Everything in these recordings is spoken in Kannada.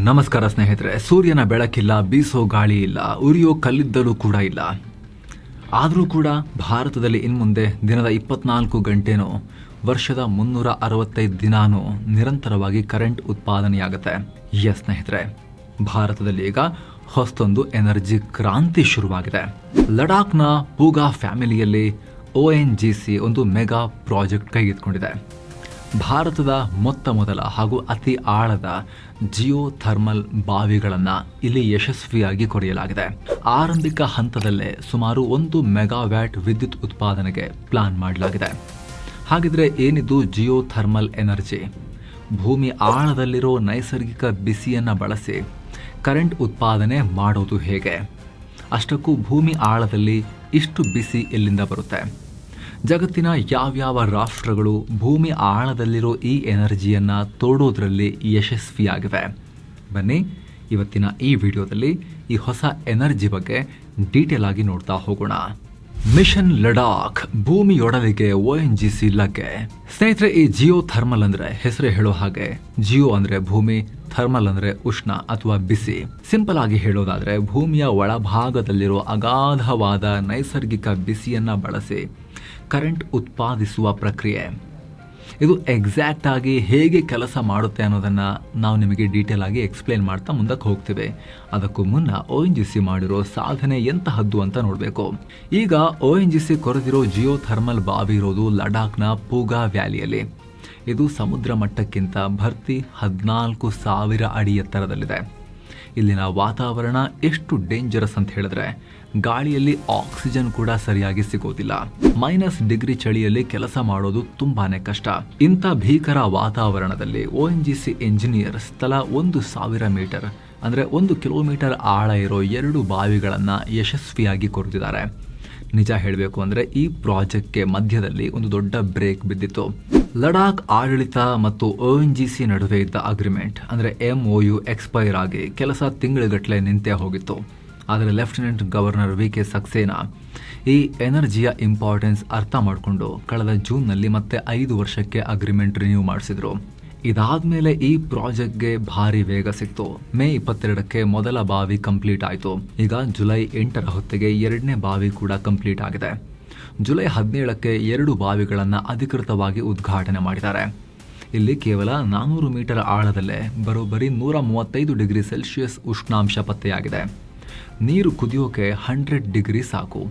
ನಮಸ್ಕಾರ ಸ್ನೇಹಿತರೆ. ಸೂರ್ಯನ ಬೆಳಕಿಲ್ಲ, ಬೀಸೋ ಗಾಳಿ ಇಲ್ಲ, ಉರಿಯೋ ಕಲ್ಲಿದ್ದಲು ಕೂಡ ಇಲ್ಲ. ಆದರೂ ಕೂಡ ಭಾರತದಲ್ಲಿ ಇನ್ಮುಂದೆ ದಿನದ 24 ಗಂಟೆನೂ ವರ್ಷದ 365 ದಿನಾನೂ ನಿರಂತರವಾಗಿ ಕರೆಂಟ್ ಉತ್ಪಾದನೆಯಾಗುತ್ತೆ. ಎಸ್ ಸ್ನೇಹಿತರೆ, ಭಾರತದಲ್ಲಿ ಈಗ ಹೊಸದೊಂದು ಎನರ್ಜಿ ಕ್ರಾಂತಿ ಶುರುವಾಗಿದೆ. ಲಡಾಖ್ನ ಪೂಗಾ ಫ್ಯಾಮಿಲಿಯಲ್ಲಿ ONGC ಒಂದು ಮೆಗಾ ಪ್ರಾಜೆಕ್ಟ್ ಕೈಗೆತ್ತಿಕೊಂಡಿದೆ. ಭಾರತದ ಮೊದಲ ಹಾಗೂ ಅತಿ ಆಳದ ಜಿಯೋ ಥರ್ಮಲ್ ಬಾವಿಗಳನ್ನು ಇಲ್ಲಿ ಯಶಸ್ವಿಯಾಗಿ ಕೊರೆಯಲಾಗಿದೆ. ಆರಂಭಿಕ ಹಂತದಲ್ಲೇ ಸುಮಾರು 1 ಮೆಗಾವ್ಯಾಟ್ ವಿದ್ಯುತ್ ಉತ್ಪಾದನೆಗೆ ಪ್ಲಾನ್ ಮಾಡಲಾಗಿದೆ. ಹಾಗಿದ್ರೆ ಏನಿದು ಜಿಯೋ ಥರ್ಮಲ್ ಎನರ್ಜಿ? ಭೂಮಿ ಆಳದಲ್ಲಿರೋ ನೈಸರ್ಗಿಕ ಬಿಸಿಯನ್ನು ಬಳಸಿ ಕರೆಂಟ್ ಉತ್ಪಾದನೆ ಮಾಡೋದು ಹೇಗೆ? ಅಷ್ಟಕ್ಕೂ ಭೂಮಿ ಆಳದಲ್ಲಿ ಇಷ್ಟು ಬಿಸಿ ಎಲ್ಲಿಂದ ಬರುತ್ತೆ? ಜಗತ್ತಿನ ಯಾವ್ಯಾವ ರಾಷ್ಟ್ರಗಳು ಭೂಮಿ ಆಳದಲ್ಲಿರೋ ಈ ಎನರ್ಜಿಯನ್ನು ತೋಡೋದ್ರಲ್ಲಿ ಯಶಸ್ವಿಯಾಗಿವೆ? ಬನ್ನಿ ಇವತ್ತಿನ ಈ ವಿಡಿಯೋದಲ್ಲಿ ಈ ಹೊಸ ಎನರ್ಜಿ ಬಗ್ಗೆ ಡೀಟೇಲ್ ಆಗಿ ನೋಡ್ತಾ ಹೋಗೋಣ. ಮಿಷನ್ ಲಡಾಖ್, ಭೂಮಿಯೊಡಲಿಗೆ ONGC ಲಗ್ಗೆ. ಸ್ನೇಹಿತರೆ, ಈ ಜಿಯೋ ಥರ್ಮಲ್ ಅಂದ್ರೆ ಹೆಸರೇ ಹೇಳೋ ಹಾಗೆ, ಜಿಯೋ ಅಂದ್ರೆ ಭೂಮಿ, ಥರ್ಮಲ್ ಅಂದ್ರೆ ಉಷ್ಣ ಅಥವಾ ಬಿಸಿ. ಸಿಂಪಲ್ ಆಗಿ ಹೇಳೋದಾದ್ರೆ ಭೂಮಿಯ ಒಳಭಾಗದಲ್ಲಿರೋ ಅಗಾಧವಾದ ನೈಸರ್ಗಿಕ ಬಿಸಿಯನ್ನ ಬಳಸಿ ಕರೆಂಟ್ ಉತ್ಪಾದಿಸುವ ಪ್ರಕ್ರಿಯೆ. ಇದು ಎಕ್ಸಾಕ್ಟ್ ಆಗಿ ಹೇಗೆ ಕೆಲಸ ಮಾಡುತ್ತೆ ಅನ್ನೋದನ್ನು ನಾವು ನಿಮಗೆ ಡೀಟೇಲ್ ಆಗಿ ಎಕ್ಸ್ಪ್ಲೇನ್ ಮಾಡ್ತಾ ಮುಂದಕ್ಕೆ ಹೋಗ್ತೇವೆ. ಅದಕ್ಕೂ ಮುನ್ನ ONGC ಮಾಡಿರೋ ಸಾಧನೆ ಎಂತಹದ್ದು ಅಂತ ನೋಡಬೇಕು. ಈಗ ONGC ಕೊರೆದಿರೋ ಜಿಯೋ ಥರ್ಮಲ್ ಬಾವಿ ಇರೋದು ಲಡಾಖ್ನ ಪೂಗಾ ವ್ಯಾಲಿಯಲ್ಲಿ. ಇದು ಸಮುದ್ರ ಮಟ್ಟಕ್ಕಿಂತ ಭರ್ತಿ 14,000 ಅಡಿ ಎತ್ತರದಲ್ಲಿದೆ. ಇಲ್ಲಿನ ವಾತಾವರಣ ಎಷ್ಟು ಡೇಂಜರಸ್ ಅಂತ ಹೇಳಿದ್ರೆ ಗಾಳಿಯಲ್ಲಿ ಆಕ್ಸಿಜನ್ ಕೂಡ ಸರಿಯಾಗಿ ಸಿಗೋದಿಲ್ಲ. -ಡಿಗ್ರಿ ಚಳಿಯಲ್ಲಿ ಕೆಲಸ ಮಾಡೋದು ತುಂಬಾನೇ ಕಷ್ಟ. ಇಂಥ ಭೀಕರ ವಾತಾವರಣದಲ್ಲಿ ONGC ಎಂಜಿನಿಯರ್ಸ್ ತಲಾ 1,000 ಮೀಟರ್ ಅಂದ್ರೆ 1 ಕಿಲೋಮೀಟರ್ ಆಳ ಇರೋ 2 ಬಾವಿಗಳನ್ನ ಯಶಸ್ವಿಯಾಗಿ ಕೊರೆದಿದ್ದಾರೆ. ನಿಜ ಹೇಳಬೇಕು ಅಂದ್ರೆ ಈ ಪ್ರಾಜೆಕ್ಟ್ಗೆ ಮಧ್ಯದಲ್ಲಿ ಒಂದು ದೊಡ್ಡ ಬ್ರೇಕ್ ಬಿದ್ದಿತ್ತು. ಲಡಾಖ್ ಆಡಳಿತ ಮತ್ತು ONGC ನಡುವೆ ಇದ್ದ ಅಗ್ರಿಮೆಂಟ್ ಅಂದ್ರೆ MOU ಎಕ್ಸ್ಪೈರ್ ಆಗಿ ಕೆಲಸ ತಿಂಗಳುಗಟ್ಟಲೆ ನಿಂತೇ ಹೋಗಿತ್ತು. ಆದರೆ ಲೆಫ್ಟಿನೆಂಟ್ ಗವರ್ನರ್ VK ಸಕ್ಸೇನಾ ಈ ಎನರ್ಜಿಯ ಇಂಪಾರ್ಟೆನ್ಸ್ ಅರ್ಥ ಮಾಡಿಕೊಂಡು ಕಳೆದ ಜೂನ್ನಲ್ಲಿ ಮತ್ತೆ 5 ವರ್ಷಕ್ಕೆ ಅಗ್ರಿಮೆಂಟ್ ರಿನ್ಯೂ ಮಾಡಿಸಿದ್ರು. ಇದಾದ್ಮೇಲೆ ಈ ಪ್ರಾಜೆಕ್ಟ್ಗೆ ಭಾರಿ ವೇಗ ಸಿಕ್ತು. ಮೇ 22ಕ್ಕೆ ಮೊದಲ ಬಾವಿ ಕಂಪ್ಲೀಟ್ ಆಯಿತು. ಈಗ ಜುಲೈ 8ರ ಹೊತ್ತಿಗೆ 2ನೇ ಬಾವಿ ಕೂಡ ಕಂಪ್ಲೀಟ್ ಆಗಿದೆ. ಜುಲೈ 17ಕ್ಕೆ 2 ಬಾವಿಗಳನ್ನು ಅಧಿಕೃತವಾಗಿ ಉದ್ಘಾಟನೆ ಮಾಡಿದ್ದಾರೆ. ಇಲ್ಲಿ ಕೇವಲ 400 ಮೀಟರ್ ಆಳದಲ್ಲೇ ಬರೋಬ್ಬರಿ 135 ಡಿಗ್ರಿ ಸೆಲ್ಸಿಯಸ್ ಉಷ್ಣಾಂಶ ಪತ್ತೆಯಾಗಿದೆ. ನೀರು ಕುದಿಯೋಕೆ 100 ಡಿಗ್ರಿ ಸಾಕು.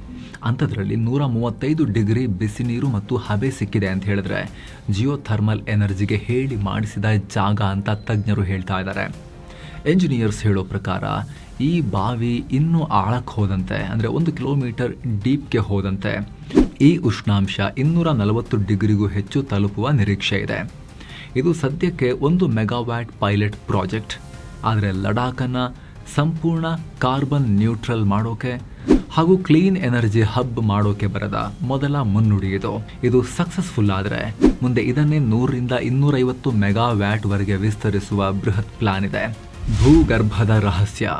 ಅಂಥದ್ರಲ್ಲಿ 135 ಡಿಗ್ರಿ ಬಿಸಿ ನೀರು ಮತ್ತು ಹಬೆ ಸಿಕ್ಕಿದೆ ಅಂತ ಹೇಳಿದ್ರೆ ಜಿಯೋ ಥರ್ಮಲ್ ಎನರ್ಜಿಗೆ ಹೇಳಿ ಮಾಡಿಸಿದ ಜಾಗ ಅಂತ ತಜ್ಞರು ಹೇಳ್ತಾ ಇದ್ದಾರೆ. ಎಂಜಿನಿಯರ್ಸ್ ಹೇಳೋ ಪ್ರಕಾರ ಈ ಬಾವಿ ಇನ್ನೂ ಆಳಕ್ಕೆ ಹೋದಂತೆ ಅಂದರೆ 1 ಕಿಲೋಮೀಟರ್ ಡೀಪ್ಗೆ ಹೋದಂತೆ ಈ ಉಷ್ಣಾಂಶ 240 ಡಿಗ್ರಿಗೂ ಹೆಚ್ಚು ತಲುಪುವ ನಿರೀಕ್ಷೆ ಇದೆ. ಇದು ಸದ್ಯಕ್ಕೆ 1 ಮೆಗಾವ್ಯಾಟ್ ಪೈಲಟ್ ಪ್ರಾಜೆಕ್ಟ್. ಆದರೆ ಲಡಾಖನ್ನು ಸಂಪೂರ್ಣ ಕಾರ್ಬನ್ ನ್ಯೂಟ್ರಲ್ ಮಾಡೋಕೆ ಹಾಗೂ ಕ್ಲೀನ್ ಎನರ್ಜಿ ಹಬ್ ಮಾಡೋಕೆ ಬರದ ಮೊದಲ ಮುನ್ನುಡಿ ಇದು. ಇದು ಸಕ್ಸಸ್ಫುಲ್ ಆದರೆ ಮುಂದೆ ಇದನ್ನೇ 100ರಿಂದ 250 ಮೆಗಾವ್ಯಾಟ್ ವರೆಗೆ ವಿಸ್ತರಿಸುವ ಬೃಹತ್ ಪ್ಲಾನ್ ಇದೆ. ಭೂಗರ್ಭದ ರಹಸ್ಯ,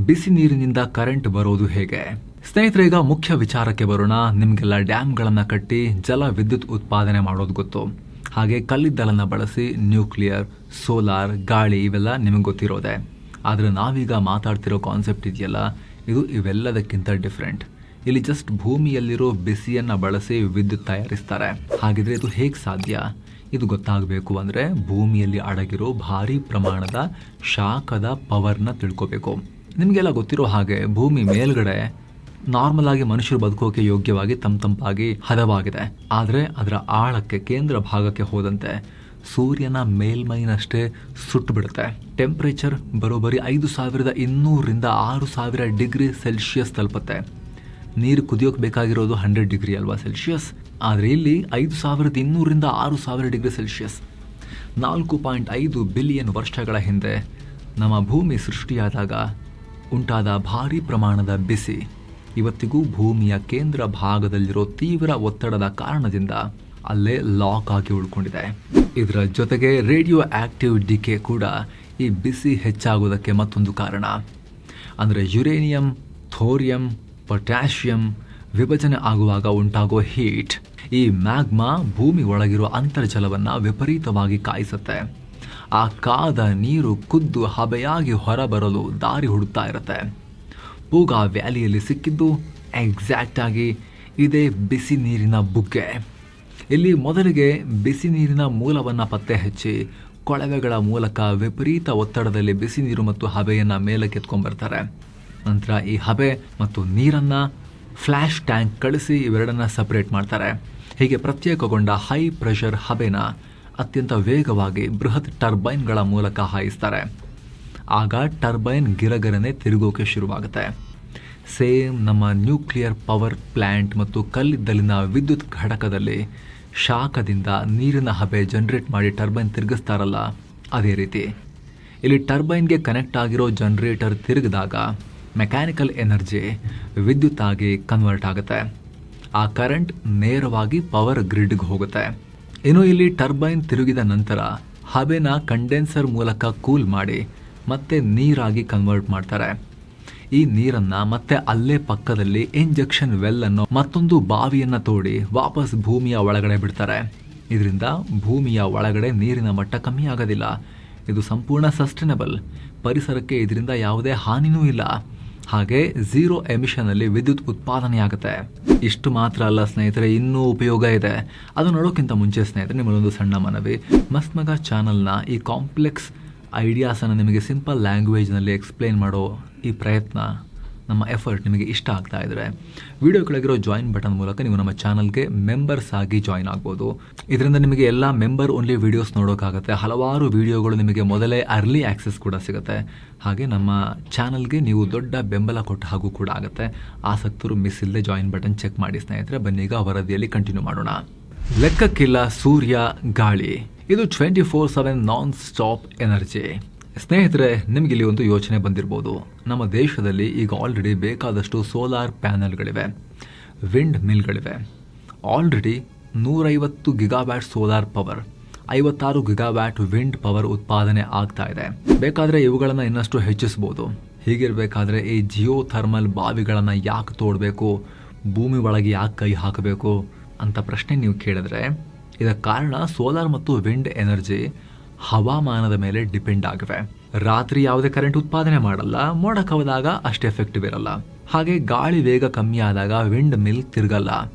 ಬಿಸಿ ನೀರಿನಿಂದ ಕರೆಂಟ್ ಬರೋದು ಹೇಗೆ? ಸ್ನೇಹಿತರೆ, ಈಗ ಮುಖ್ಯ ವಿಚಾರಕ್ಕೆ ಬರೋಣ. ನಿಮಗೆಲ್ಲ ಡ್ಯಾಮ್ಗಳನ್ನು ಕಟ್ಟಿ ಜಲ ವಿದ್ಯುತ್ ಉತ್ಪಾದನೆ ಮಾಡೋದು ಗೊತ್ತು. ಹಾಗೆ ಕಲ್ಲಿದ್ದಲನ್ನು ಬಳಸಿ ನ್ಯೂಕ್ಲಿಯರ್, ಸೋಲಾರ್, ಗಾಳಿ ಇವೆಲ್ಲ ನಿಮಗೆ ಗೊತ್ತಿರೋದೆ. ಆದರೆ ನಾವೀಗ ಮಾತಾಡ್ತಿರೋ ಕಾನ್ಸೆಪ್ಟ್ ಇದೆಯಲ್ಲ, ಇದು ಇವೆಲ್ಲದಕ್ಕಿಂತ ಡಿಫ್ರೆಂಟ್. ಇಲ್ಲಿ ಜಸ್ಟ್ ಭೂಮಿಯಲ್ಲಿರೋ ಬಿಸಿಯನ್ನು ಬಳಸಿ ವಿದ್ಯುತ್ ತಯಾರಿಸ್ತಾರೆ. ಹಾಗಿದ್ರೆ ಇದು ಹೇಗೆ ಸಾಧ್ಯ? ಇದು ಗೊತ್ತಾಗಬೇಕು ಅಂದರೆ ಭೂಮಿಯಲ್ಲಿ ಅಡಗಿರೋ ಭಾರಿ ಪ್ರಮಾಣದ ಶಾಖದ ಪವರ್ನ ತಿಳ್ಕೋಬೇಕು. ನಿಮಗೆಲ್ಲ ಗೊತ್ತಿರೋ ಹಾಗೆ ಭೂಮಿ ಮೇಲ್ಗಡೆ ನಾರ್ಮಲ್ ಆಗಿ ಮನುಷ್ಯರು ಬದುಕೋಕೆ ಯೋಗ್ಯವಾಗಿ ತಂಪಾಗಿ ಹದವಾಗಿದೆ. ಆದರೆ ಅದರ ಆಳಕ್ಕೆ ಕೇಂದ್ರ ಭಾಗಕ್ಕೆ ಹೋದಂತೆ ಸೂರ್ಯನ ಮೇಲ್ಮೈನಷ್ಟೇ ಸುಟ್ಟು ಬಿಡುತ್ತೆ. ಟೆಂಪರೇಚರ್ ಬರೋಬ್ಬರಿ 5,200ರಿಂದ 6,000 ಡಿಗ್ರಿ ಸೆಲ್ಸಿಯಸ್ ತಲುಪುತ್ತೆ. ನೀರು ಕುದಿಯೋಕೆ ಬೇಕಾಗಿರೋದು 100 ಡಿಗ್ರಿ ಅಲ್ವಾ ಸೆಲ್ಸಿಯಸ್. ಆದರೆ ಇಲ್ಲಿ 5,200ರಿಂದ 6,000 ಡಿಗ್ರಿ ಸೆಲ್ಸಿಯಸ್. 4.5 ಬಿಲಿಯನ್ ವರ್ಷಗಳ ಹಿಂದೆ ನಮ್ಮ ಭೂಮಿ ಸೃಷ್ಟಿಯಾದಾಗ ಉಂಟಾದ ಭಾರೀ ಪ್ರಮಾಣದ ಬಿಸಿ ಇವತ್ತಿಗೂ ಭೂಮಿಯ ಕೇಂದ್ರ ಭಾಗದಲ್ಲಿರೋ ತೀವ್ರ ಒತ್ತಡದ ಕಾರಣದಿಂದ ಅಲ್ಲೇ ಲಾಕ್ ಆಗಿ ಉಳ್ಕೊಂಡಿದೆ. ಇದರ ಜೊತೆಗೆ ರೇಡಿಯೋ ಆಕ್ಟಿವ್ ಡಿಕೆ ಕೂಡ ಈ ಬಿಸಿ ಹೆಚ್ಚಾಗೋದಕ್ಕೆ ಮತ್ತೊಂದು ಕಾರಣ. ಅಂದರೆ ಯುರೇನಿಯಂ, ಥೋರಿಯಂ, ಪೊಟ್ಯಾಷಿಯಂ ವಿಭಜನೆ ಆಗುವಾಗ ಉಂಟಾಗೋ ಹೀಟ್ ಈ ಮ್ಯಾಗ್ಮಾ ಭೂಮಿ ಒಳಗಿರುವ ಅಂತರ್ಜಲವನ್ನು ವಿಪರೀತವಾಗಿ ಕಾಯಿಸುತ್ತೆ. ಆ ಕಾದ ನೀರು ಕುದ್ದು ಹಬೆಯಾಗಿ ಹೊರಬರಲು ದಾರಿ ಹುಡುಕ್ತಾ ಇರುತ್ತೆ. ಪೂಗಾ ವ್ಯಾಲಿಯಲ್ಲಿ ಸಿಕ್ಕಿದ್ದು ಎಕ್ಸಾಕ್ಟ್ ಆಗಿ ಇದೇ ಬಿಸಿ ನೀರಿನ ಬುಗ್ಗೆ. ಇಲ್ಲಿ ಮೊದಲಿಗೆ ಬಿಸಿ ನೀರಿನ ಮೂಲವನ್ನು ಪತ್ತೆ ಹಚ್ಚಿ ಕೊಳವೆಗಳ ಮೂಲಕ ವಿಪರೀತ ಒತ್ತಡದಲ್ಲಿ ಬಿಸಿ ನೀರು ಮತ್ತು ಹಬೆಯನ್ನು ಮೇಲಕ್ಕೆತ್ಕೊಂಡ್ಬರ್ತಾರೆ. ನಂತರ ಈ ಹಬೆ ಮತ್ತು ನೀರನ್ನು ಫ್ಲ್ಯಾಶ್ ಟ್ಯಾಂಕ್ ಕಳಿಸಿ ಇವೆರಡನ್ನ ಸಪರೇಟ್ ಮಾಡ್ತಾರೆ. ಹೀಗೆ ಪ್ರತ್ಯೇಕಗೊಂಡ ಹೈ ಪ್ರೆಷರ್ ಹಬೆನ ಅತ್ಯಂತ ವೇಗವಾಗಿ ಬೃಹತ್ ಟರ್ಬೈನ್ಗಳ ಮೂಲಕ ಹಾಯಿಸ್ತಾರೆ. ಆಗ ಟರ್ಬೈನ್ ಗಿರಗಿರನೆ ತಿರುಗೋಕೆ ಶುರುವಾಗುತ್ತೆ. ಸೇಮ್ ನಮ್ಮ ನ್ಯೂಕ್ಲಿಯರ್ ಪವರ್ ಪ್ಲ್ಯಾಂಟ್ ಮತ್ತು ಕಲ್ಲಿದ್ದಲಿನ ವಿದ್ಯುತ್ ಘಟಕದಲ್ಲಿ ಶಾಖದಿಂದ ನೀರಿನ ಹಬೆ ಜನರೇಟ್ ಮಾಡಿ ಟರ್ಬೈನ್ ತಿರುಗಿಸ್ತಾರಲ್ಲ, ಅದೇ ರೀತಿ ಇಲ್ಲಿ ಟರ್ಬೈನ್ಗೆ ಕನೆಕ್ಟ್ ಆಗಿರೋ ಜನರೇಟರ್ ತಿರುಗಿದಾಗ ಮೆಕ್ಯಾನಿಕಲ್ ಎನರ್ಜಿ ವಿದ್ಯುತ್ ಆಗಿ ಕನ್ವರ್ಟ್ ಆಗುತ್ತೆ. ಆ ಕರೆಂಟ್ ನೇರವಾಗಿ ಪವರ್ ಗ್ರಿಡ್ಗೆ ಹೋಗುತ್ತೆ. ಇನ್ನು ಇಲ್ಲಿ ಟರ್ಬೈನ್ ತಿರುಗಿದ ನಂತರ ಹಬೆನ ಕಂಡೆನ್ಸರ್ ಮೂಲಕ ಕೂಲ್ ಮಾಡಿ ಮತ್ತೆ ನೀರಾಗಿ ಕನ್ವರ್ಟ್ ಮಾಡ್ತಾರೆ. ಈ ನೀರನ್ನು ಮತ್ತೆ ಅಲ್ಲೇ ಪಕ್ಕದಲ್ಲಿ ಇಂಜೆಕ್ಷನ್ ವೆಲ್ ಅನ್ನು ಮತ್ತೊಂದು ಬಾವಿಯನ್ನು ತೋಡಿ ವಾಪಸ್ ಭೂಮಿಯ ಒಳಗಡೆ ಬಿಡ್ತಾರೆ. ಇದರಿಂದ ಭೂಮಿಯ ಒಳಗಡೆ ನೀರಿನ ಮಟ್ಟ ಕಮ್ಮಿ ಆಗೋದಿಲ್ಲ. ಇದು ಸಂಪೂರ್ಣ ಸಸ್ಟೈನಬಲ್. ಪರಿಸರಕ್ಕೆ ಇದರಿಂದ ಯಾವುದೇ ಹಾನಿನೂ ಇಲ್ಲ. ಹಾಗೆ ಝೀರೋ ಎಮಿಷನಲ್ಲಿ ವಿದ್ಯುತ್ ಉತ್ಪಾದನೆಯಾಗುತ್ತೆ. ಇಷ್ಟು ಮಾತ್ರ ಅಲ್ಲ ಸ್ನೇಹಿತರೆ, ಇನ್ನೂ ಉಪಯೋಗ ಇದೆ. ಅದು ನೋಡೋಕ್ಕಿಂತ ಮುಂಚೆ ಸ್ನೇಹಿತರೆ, ನಿಮ್ಮಲ್ಲೊಂದು ಸಣ್ಣ ಮನವಿ. ಮಸ್ತ್ ಮಗ ಚಾನಲ್ನ ಈ ಕಾಂಪ್ಲೆಕ್ಸ್ ಐಡಿಯಾಸನ್ನು ನಿಮಗೆ ಸಿಂಪಲ್ ಲ್ಯಾಂಗ್ವೇಜ್ನಲ್ಲಿ ಎಕ್ಸ್ಪ್ಲೇನ್ ಮಾಡೋ ಈ ಪ್ರಯತ್ನ, ನಮ್ಮ ಎಫರ್ಟ್ ನಿಮಗೆ ಇಷ್ಟ ಆಗ್ತಾ ಇದ್ದರೆ ವಿಡಿಯೋ ಕೆಳಗಿರೋ ಜಾಯಿನ್ ಬಟನ್ ಮೂಲಕ ನೀವು ನಮ್ಮ ಚಾನಲ್ಗೆ ಮೆಂಬರ್ಸ್ ಆಗಿ ಜಾಯಿನ್ ಆಗ್ಬೋದು. ಇದರಿಂದ ನಿಮಗೆ ಎಲ್ಲ ಮೆಂಬರ್ ಓನ್ಲಿ ವಿಡಿಯೋಸ್ ನೋಡೋಕ್ಕಾಗುತ್ತೆ. ಹಲವಾರು ವಿಡಿಯೋಗಳು ನಿಮಗೆ ಮೊದಲೇ ಅರ್ಲಿ ಆಕ್ಸೆಸ್ ಕೂಡ ಸಿಗುತ್ತೆ. ಹಾಗೆ ನಮ್ಮ ಚಾನಲ್ಗೆ ನೀವು ದೊಡ್ಡ ಬೆಂಬಲ ಕೊಟ್ಟ ಹಾಗೂ ಕೂಡ ಆಗುತ್ತೆ. ಆಸಕ್ತರು ಮಿಸ್ ಇಲ್ಲದೆ ಜಾಯಿನ್ ಬಟನ್ ಚೆಕ್ ಮಾಡಿ ಸ್ನೇಹಿತರೆ. ಬನ್ನೀಗ ವರದಿಯಲ್ಲಿ ಕಂಟಿನ್ಯೂ ಮಾಡೋಣ. ಲೆಕ್ಕಕ್ಕಿಲ್ಲ ಸೂರ್ಯ ಗಾಳಿ, ಇದು 24/7 ನಾನ್ ಸ್ಟಾಪ್ ಎನರ್ಜಿ. ಸ್ನೇಹಿತರೆ, ನಿಮಗೆ ಇಲ್ಲಿ ಒಂದು ಯೋಚನೆ ಬಂದಿರಬಹುದು. ನಮ್ಮ ದೇಶದಲ್ಲಿ ಈಗ ಆಲ್ರೆಡಿ ಬೇಕಾದಷ್ಟು ಸೋಲಾರ್ ಪ್ಯಾನಲ್ಗಳಿವೆ, ವಿಂಡ್ ಮಿಲ್ಗಳಿವೆ. Already 150 gigawatt solar power, 56 gigawatt wind power ಉತ್ಪಾದನೆ ಆಗ್ತಾ ಇದೆ. ಬೇಕಾದರೆ ಇವುಗಳನ್ನು ಇನ್ನಷ್ಟು ಹೆಚ್ಚಿಸ್ಬೋದು. ಹೀಗಿರಬೇಕಾದ್ರೆ ಈ ಜಿಯೋ ಥರ್ಮಲ್ ಬಾವಿಗಳನ್ನು ಯಾಕೆ ತೋಡಬೇಕು, ಭೂಮಿ ಒಳಗೆ ಯಾಕೆ ಕೈ ಹಾಕಬೇಕು ಅಂತ ಪ್ರಶ್ನೆ ನೀವು ಕೇಳಿದ್ರೆ, ಇದಕ್ಕೆ ಕಾರಣ ಸೋಲಾರ್ ಮತ್ತು ವಿಂಡ್ ಎನರ್ಜಿ ಹವಾಮಾನದ ಮೇಲೆ ಡಿಪೆಂಡ್ ಆಗಿವೆ. ರಾತ್ರಿ ಯಾವುದೇ ಕರೆಂಟ್ ಉತ್ಪಾದನೆ ಮಾಡಲ್ಲ, ಮೋಡ ಕವಿದಾಗ ಅಷ್ಟು ಎಫೆಕ್ಟಿವ್ ಇರಲ್ಲ. ಹಾಗೆ ಗಾಳಿ ವೇಗ ಕಮ್ಮಿ ಆದಾಗ ವಿಂಡ್ ಮಿಲ್ ತಿರುಗಲ್ಲ.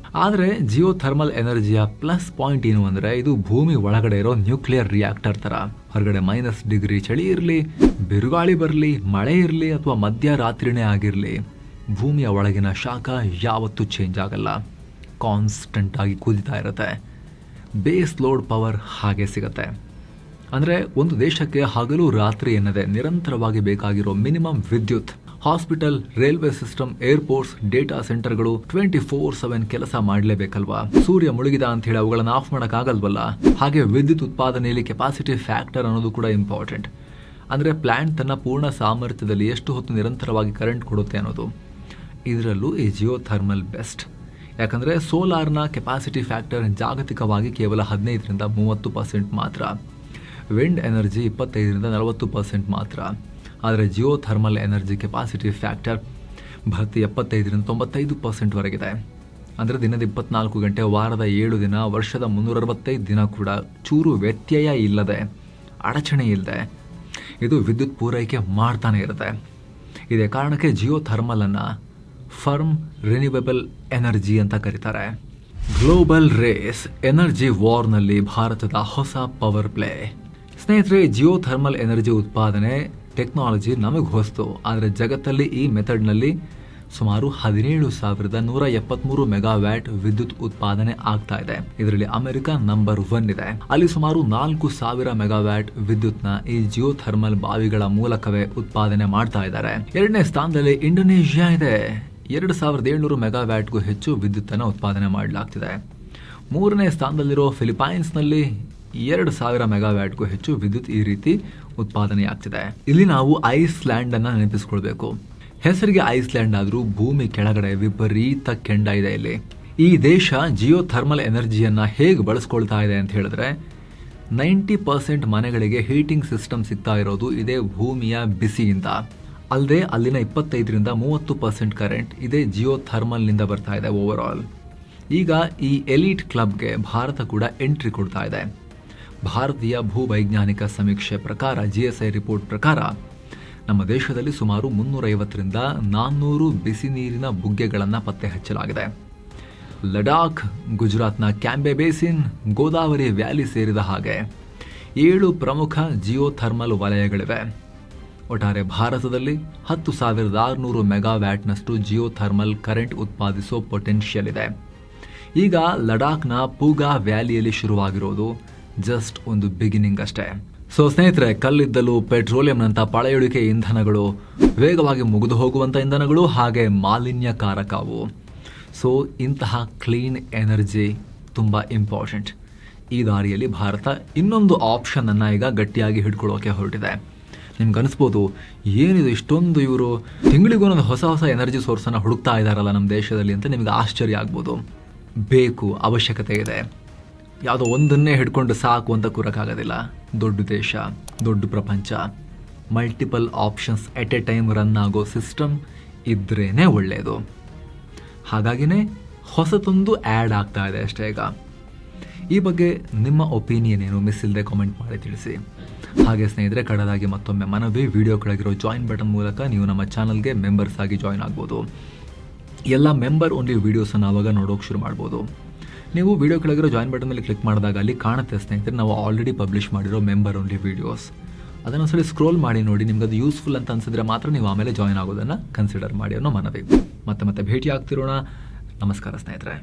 ಆದರೆ ಜಿಯೋ ಥರ್ಮಲ್ ಎನರ್ಜಿಯ ಪ್ಲಸ್ ಪಾಯಿಂಟ್ ಏನು ಅಂದರೆ, ಇದು ಭೂಮಿ ಒಳಗಡೆ ಇರೋ ನ್ಯೂಕ್ಲಿಯರ್ ರಿಯಾಕ್ಟರ್ ತರ. ಹೊರಗಡೆ -ಡಿಗ್ರಿ ಚಳಿ ಇರಲಿ, ಬಿರುಗಾಳಿ ಬರಲಿ, ಮಳೆ ಇರಲಿ ಅಥವಾ ಮಧ್ಯರಾತ್ರಿನೇ ಆಗಿರಲಿ, ಭೂಮಿಯ ಒಳಗಿನ ಶಾಖ ಯಾವತ್ತೂ ಚೇಂಜ್ ಆಗಲ್ಲ. ಕಾನ್ಸ್ಟೆಂಟ್ ಆಗಿ ಕುದಿತಾ ಇರುತ್ತೆ. ಬೇಸ್ ಲೋಡ್ ಪವರ್ ಹಾಗೆ ಸಿಗುತ್ತೆ. ಅಂದರೆ ಒಂದು ದೇಶಕ್ಕೆ ಹಗಲು ರಾತ್ರಿ ಎನ್ನದೆ ನಿರಂತರವಾಗಿ ಬೇಕಾಗಿರೋ ಮಿನಿಮಮ್ ವಿದ್ಯುತ್, hospital, railway system, airports, data ಸೆಂಟರ್ಗಳು 24/7 ಕೆಲಸ ಮಾಡಲೇಬೇಕಲ್ವಾ. ಸೂರ್ಯ ಮುಳುಗಿದ ಅಂತ ಹೇಳಿ ಅವುಗಳನ್ನು ಆಫ್ ಮಾಡೋಕ್ಕಾಗಲ್ವಲ್ಲ. ಹಾಗೆ ವಿದ್ಯುತ್ ಉತ್ಪಾದನೆಯಲ್ಲಿ ಕೆಪಾಸಿಟಿ ಫ್ಯಾಕ್ಟರ್ ಅನ್ನೋದು ಕೂಡ ಇಂಪಾರ್ಟೆಂಟ್. ಅಂದರೆ ಪ್ಲಾಂಟ್ ತನ್ನ ಪೂರ್ಣ ಸಾಮರ್ಥ್ಯದಲ್ಲಿ ಎಷ್ಟು ಹೊತ್ತು ನಿರಂತರವಾಗಿ ಕರೆಂಟ್ ಕೊಡುತ್ತೆ ಅನ್ನೋದು. ಇದರಲ್ಲೂ ಈ ಜಿಯೋ ಥರ್ಮಲ್ ಬೆಸ್ಟ್. ಯಾಕಂದರೆ ಸೋಲಾರ್ನ ಕೆಪಾಸಿಟಿ ಫ್ಯಾಕ್ಟರ್ ಜಾಗತಿಕವಾಗಿ ಕೇವಲ 15-30% ಮಾತ್ರ, ವಿಂಡ್ ಎನರ್ಜಿ 25-40% ಮಾತ್ರ. ಆದರೆ Jio thermal energy capacity factor ಭರ್ತಿ 75-95% ವರೆಗಿದೆ. ಅಂದರೆ ದಿನದ 24 ಗಂಟೆ, ವಾರದ 7 ದಿನ, ವರ್ಷದ 365 ದಿನ ಕೂಡ ಚೂರು ವ್ಯತ್ಯಯ ಇಲ್ಲದೆ, ಅಡಚಣೆ ಇಲ್ಲದೆ ಇದು ವಿದ್ಯುತ್ ಪೂರೈಕೆ ಮಾಡ್ತಾನೆ ಇರುತ್ತೆ. ಇದೇ ಕಾರಣಕ್ಕೆ ಜಿಯೋ ಥರ್ಮಲನ್ನು ಫರ್ಮ್ ರಿನ್ಯೂವೇಬಲ್ ಎನರ್ಜಿ ಅಂತ ಕರೀತಾರೆ. ಗ್ಲೋಬಲ್ ರೇಸ್ ಎನರ್ಜಿ ವಾರ್ನಲ್ಲಿ ಭಾರತದ ಹೊಸ ಪವರ್ ಪ್ಲೇ. ಸ್ನೇಹಿತರೆ, ಜಿಯೋ ಥರ್ಮಲ್ ಎನರ್ಜಿ ಉತ್ಪಾದನೆ ಟೆಕ್ನಾಲಜಿ ನಮಗೆ ಹೊಸ್ತು. ಆದರೆ ಜಗತ್ತಲ್ಲಿ ಈ ಮೆಥಡ್ನಲ್ಲಿ ಸುಮಾರು 17,173 ಮೆಗಾವ್ಯಾಟ್ ವಿದ್ಯುತ್ ಉತ್ಪಾದನೆ ಆಗ್ತಾ ಇದೆ. ಇದರಲ್ಲಿ ಅಮೆರಿಕ ನಂಬರ್ 1 ಇದೆ. ಅಲ್ಲಿ ಸುಮಾರು 4,000 ಮೆಗಾವ್ಯಾಟ್ ವಿದ್ಯುತ್ನ ಈ ಜಿಯೋ ಥರ್ಮಲ್ ಬಾವಿಗಳ ಮೂಲಕವೇ ಉತ್ಪಾದನೆ ಮಾಡ್ತಾ ಇದ್ದಾರೆ. 2ನೇ ಸ್ಥಾನದಲ್ಲಿ ಇಂಡೋನೇಷಿಯಾ ಇದೆ. 2,700 ಮೆಗಾವ್ಯಾಟ್ಗೂ ಹೆಚ್ಚು ವಿದ್ಯುತ್ತನ್ನು ಉತ್ಪಾದನೆ ಮಾಡಲಾಗ್ತಿದೆ. 3ನೇ ಸ್ಥಾನದಲ್ಲಿರೋ ಫಿಲಿಪೈನ್ಸ್ನಲ್ಲಿ 2,000 ಮೆಗಾವ್ಯಾಟ್ಗೂ ಹೆಚ್ಚು ವಿದ್ಯುತ್ ಈ ರೀತಿ ಉತ್ಪಾದನೆಯಾಗ್ತಿದೆ. ಇಲ್ಲಿ ನಾವು ಐಸ್ಲ್ಯಾಂಡ್ ಅನ್ನ ನೆನಪಿಸ್ಕೊಳ್ಬೇಕು. ಹೆಸರಿಗೆ ಐಸ್ಲ್ಯಾಂಡ್ ಆದರೂ ಭೂಮಿ ಕೆಳಗಡೆ ವಿಪರೀತ ಕೆಂಡ ಇದೆ ಇಲ್ಲಿ. ಈ ದೇಶ ಜಿಯೋ ಥರ್ಮಲ್ ಎನರ್ಜಿಯನ್ನ ಹೇಗೆ ಬಳಸ್ಕೊಳ್ತಾ ಇದೆ ಅಂತ ಹೇಳಿದ್ರೆ, 90% ಮನೆಗಳಿಗೆ ಹೀಟಿಂಗ್ ಸಿಸ್ಟಮ್ ಸಿಗ್ತಾ ಇರೋದು ಇದೇ ಭೂಮಿಯ ಬಿಸಿಯಿಂದ. ಅಲ್ಲದೆ ಅಲ್ಲಿನ 25-30% ಕರೆಂಟ್ ಇದೇ ಜಿಯೋ ಥರ್ಮಲ್ನಿಂದ ಬರ್ತಾ ಇದೆ ಓವರ್ ಆಲ್. ಈಗ ಈ ಎಲೀಟ್ ಕ್ಲಬ್ಗೆ ಭಾರತ ಕೂಡ ಎಂಟ್ರಿ ಕೊಡ್ತಾ ಇದೆ. ಭಾರತೀಯ ಭೂವೈಜ್ಞಾನಿಕ ಸಮೀಕ್ಷೆ ಪ್ರಕಾರ GSI ರಿಪೋರ್ಟ್ ಪ್ರಕಾರ ನಮ್ಮ ದೇಶದಲ್ಲಿ ಸುಮಾರು 350ರಿಂದ 400 ಬಿಸಿ ನೀರಿನ ಬುಗ್ಗೆಗಳನ್ನು ಪತ್ತೆ ಹಚ್ಚಲಾಗಿದೆ. ಲಡಾಖ್, ಗುಜರಾತ್ನ ಕ್ಯಾಂಬೆ ಬೇಸಿನ್, ಗೋದಾವರಿ ವ್ಯಾಲಿ ಸೇರಿದ ಹಾಗೆ 7 ಪ್ರಮುಖ ಜಿಯೋಥರ್ಮಲ್ ವಲಯಗಳಿವೆ. ಒಟ್ಟಾರೆ ಭಾರತದಲ್ಲಿ 10,600 ಮೆಗಾವ್ಯಾಟ್ನಷ್ಟು ಜಿಯೋಥರ್ಮಲ್ ಕರೆಂಟ್ ಉತ್ಪಾದಿಸೋ ಪೊಟೆನ್ಷಿಯಲ್ ಇದೆ. ಈಗ ಲಡಾಖ್ನ ಪೂಗಾ ವ್ಯಾಲಿಯಲ್ಲಿ ಶುರುವಾಗಿರೋದು ಜಸ್ಟ್ ಒಂದು ಬಿಗಿನಿಂಗ್ ಅಷ್ಟೇ. ಸೊ ಸ್ನೇಹಿತರೆ, ಕಲ್ಲಿದ್ದಲು, ಪೆಟ್ರೋಲಿಯಂನಂಥ ಪಳೆಯುಳಿಕೆ ಇಂಧನಗಳು, ವೇಗವಾಗಿ ಮುಗಿದು ಹೋಗುವಂಥ ಇಂಧನಗಳು, ಹಾಗೆ ಮಾಲಿನ್ಯಕಾರಕವು. ಸೊ ಇಂತಹ ಕ್ಲೀನ್ ಎನರ್ಜಿ ತುಂಬ ಇಂಪಾರ್ಟೆಂಟ್. ಈ ದಾರಿಯಲ್ಲಿ ಭಾರತ ಇನ್ನೊಂದು ಆಪ್ಷನನ್ನು ಈಗ ಗಟ್ಟಿಯಾಗಿ ಹಿಡ್ಕೊಳ್ಳೋಕೆ ಹೊರಟಿದೆ. ನಿಮ್ಗೆ ಅನಿಸ್ಬೋದು, ಏನಿದು ಇಷ್ಟೊಂದು ಇವರು ತಿಂಗಳಿಗೊಂದೊಂದು ಹೊಸ ಹೊಸ ಎನರ್ಜಿ ಸೋರ್ಸನ್ನು ಹುಡುಕ್ತಾ ಇದ್ದಾರಲ್ಲ ನಮ್ಮ ದೇಶದಲ್ಲಿ ಅಂತ ನಿಮಗೆ ಆಶ್ಚರ್ಯ ಆಗ್ಬೋದು. ಬೇಕು, ಅವಶ್ಯಕತೆ ಇದೆ. ಯಾವುದೋ ಒಂದನ್ನೇ ಹಿಡ್ಕೊಂಡು ಸಾಕು ಅಂತ ಕೂರಕ್ಕಾಗೋದಿಲ್ಲ. ದೊಡ್ಡ ದೇಶ, ದೊಡ್ಡ ಪ್ರಪಂಚ, multiple options at a time run ಆಗೋ ಸಿಸ್ಟಮ್ ಇದ್ರೇ ಒಳ್ಳೆಯದು. ಹಾಗಾಗಿನೇ ಹೊಸತೊಂದು ಆ್ಯಡ್ ಆಗ್ತಾ ಇದೆ ಅಷ್ಟೇ. ಈಗ ಈ ಬಗ್ಗೆ ನಿಮ್ಮ ಒಪಿನಿಯನ್ ಏನು, ಮಿಸ್ ಇಲ್ಲದೆ ಕಾಮೆಂಟ್ ಮಾಡಿ ತಿಳಿಸಿ. ಹಾಗೆ ಸ್ನೇಹಿತರೆ, ಕಡೆದಾಗಿ ಮತ್ತೊಮ್ಮೆ ಮನವಿ, ವಿಡಿಯೋ ಕೆಳಗಿರೋ ಜಾಯಿನ್ ಬಟನ್ ಮೂಲಕ ನೀವು ನಮ್ಮ ಚಾನಲ್ಗೆ ಮೆಂಬರ್ಸ್ ಆಗಿ ಜಾಯಿನ್ ಆಗ್ಬೋದು. ಎಲ್ಲ ಮೆಂಬರ್ ಓನ್ಲಿ ವೀಡಿಯೋಸನ್ನು ಆವಾಗ ನೋಡೋಕೆ ಶುರು ಮಾಡ್ಬೋದು. ನೀವು ವಿಡಿಯೋ ಕೆಳಗಿರೋ ಜಾಯಿನ್ ಬಟನ್ ಮೇಲೆ ಕ್ಲಿಕ್ ಮಾಡಿದಾಗ ಅಲ್ಲಿ ಕಾಣುತ್ತೆ ಸ್ನೇಹಿತರೆ, ನಾವು ಆಲ್ರೆಡಿ ಪಬ್ಲಿಷ್ ಮಾಡಿರೋ ಮೆಂಬರ್ ಓನ್ಲಿ ವೀಡಿಯೋಸ್. ಅದನ್ನು ಸರಿ ಸ್ಕ್ರೋಲ್ ಮಾಡಿ ನೋಡಿ. ನಿಮ್ಗೆ ಅದು ಯೂಸ್ಫುಲ್ ಅಂತ ಅನ್ಸಿದ್ರೆ ಮಾತ್ರ ನೀವು ಆಮೇಲೆ ಜಾಯಿನ್ ಆಗೋದನ್ನು ಕನ್ಸಿಡರ್ ಮಾಡಿ ಅನ್ನೋ ಮನವಿ. ಮತ್ತೆ ಭೇಟಿ ಆಗ್ತಿರೋಣ. ನಮಸ್ಕಾರ ಸ್ನೇಹಿತರೆ.